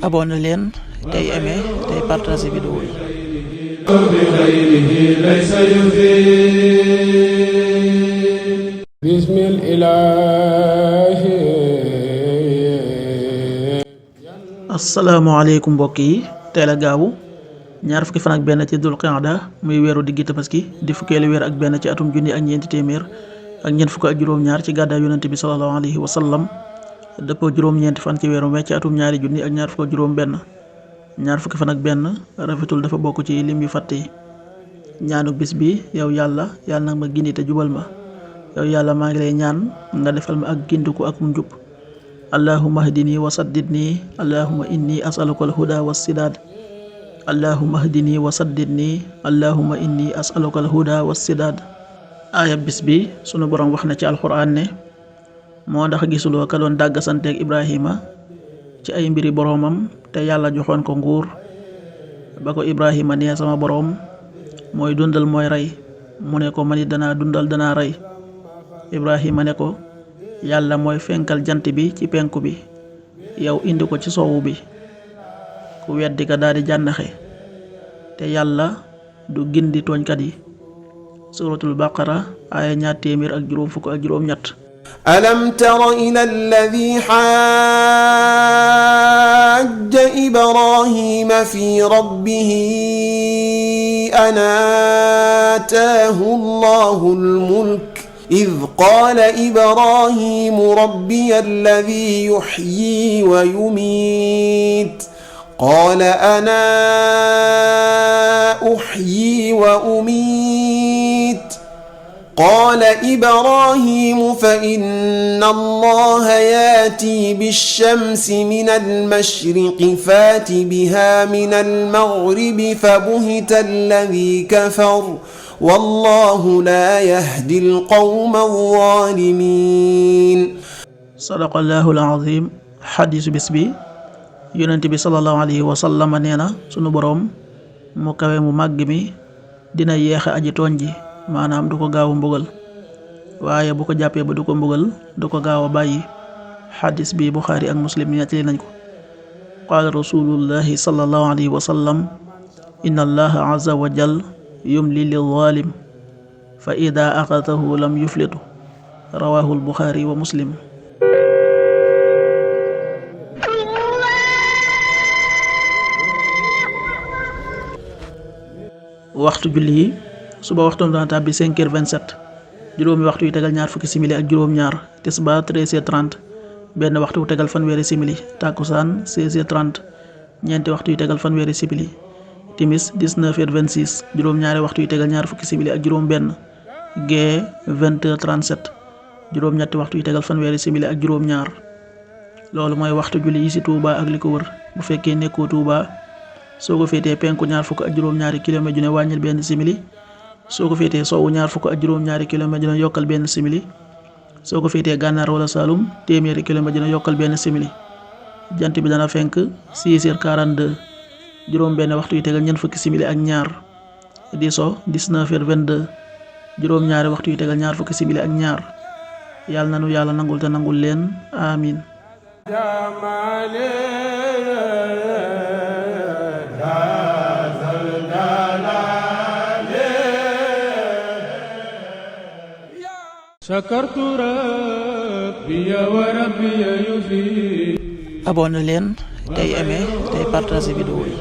abonné leen tey aimé tey partagé vidéo yi. asalaamaaleykum mbokk yi, teel a gaawu ñaar fukki fan ak benn ci dul qaada muy weeru diggi tabaski di fukkeelu weer ak benn ci atum junni ak ñeenti téeméer ak ñeent fukk ak juróom-ñaar ci gàddaay yonent bi sallallahu alayhi wa sallam dëppoo juróom-ñeenti fan ci weeru mai ci atum ñaari junni ak ñaar fukk ak juróom-benn. ñaar fukki fan ak benn rafetul dafa bokk ci lim yu fàtte yi. ñaanu bis bi yow yàlla nag ma gindi te jubal ma. yow yàlla maa ngi lay ñaan nga defal ma ak gindiku ak njub. allahumma hdini wa saddidni allahumma inni as'aluka al-huda was-sidaad. allahumma hdini wa saddidni allahumma inni as'aluka al-huda was-sidaad. aaya bis bi sunu borom wax na ci alxuraan ne moo ndax gisuloo ka doon dàggasanteeg Ibrahima ci ay mbiri boroomam te yàlla joxoon ko nguur ba ko Ibrahima nee sama boroom mooy dundal mooy rey mu ne ko man it danaa dundal danaa rey. Ibrahima ne ko yàlla mooy fenkal jant bi ci penku bi yow indi ko ci soowu bi. ku weddi ka daal di jànnaxe te yàlla du gindi tooñkat yi. suratul baqara aaya ñaar téeméer ak juróom fukk ak juróom ñett. alam tara ila alladi xajja ibrahima fi rabbihi an aataahu allahu almulk id qaala ibrahimu rabbiya alladi yuxyi wa yumiit qaala ana uxyi wa umiit qaala ibraahiimu fa inna allaha yaatii bishamsi minal mashriqi faati bihaa minal maghribi fabuhita alladii kafar wallaahu laa yahdil qawma zaalimiin. sadaqallaahul aziim. xadiisu bis bi yonent bi sallallahu alayhi wa sallam nee na sunu boroom mu kawe mu màgg mi dina yeexe aji tooñ ji, maanaam du ko gaaw a mbugal, waaye bu ko jàppee ba du ko mbugal du ko gaaw a bàyyi. xadis bi Buxaari ak Muslim nettali nañ ko. qaala rasulullahi sallallahu alayhi wa sallam inna allaha azza wa jal yumli lil zalim fa ida axadahu lam yuflitu rawahu al-Buxaari wa Muslim. waxtu julli yi suba waxtoom dana tàbbi 5h27, juróomi waxtu yu tegal ñaar fukki simili ak juróom-ñaar. tisbaar 13h30, benn waxtu yu tegal fanweeri simili. takkusaan 16h30, ñeenti waxtu yu tegal fanweeri simili. timis 19h26, juróom-ñaari waxtu yu tegal ñaar fukki simili ak juróom-benn. gee 20h37, juróom-ñetti waxtu yu tegal fanweeri simili ak juróom-ñaar. loolu mooy waxtu julli yi ci Touba ak li ko wër. bu fekkee nekkoo Touba soo ko féetee penku ñaar fukk ak juróom-ñaari kilomètre ju ne wàññil benn simili. soo ko féetee sowwu ñaar fukk ak juróom-ñaari kilomètre ju ne yokkal benn simili. soo ko féetee gànnaar wala Saalum téeméeri kilomètre ju ne yokkal benn simili. jant bi dana fenk 6h42, juróom benn waxtu yu tegal ñeent fukki simili ak ñaar. di so 19h22, juróom-ñaari waxtu yu tegal ñaar fukki simili ak ñaar. yàlla nanu yàlla nangul te nangul leen amin. abonné leen tey aimé tey partagé vidéo yi.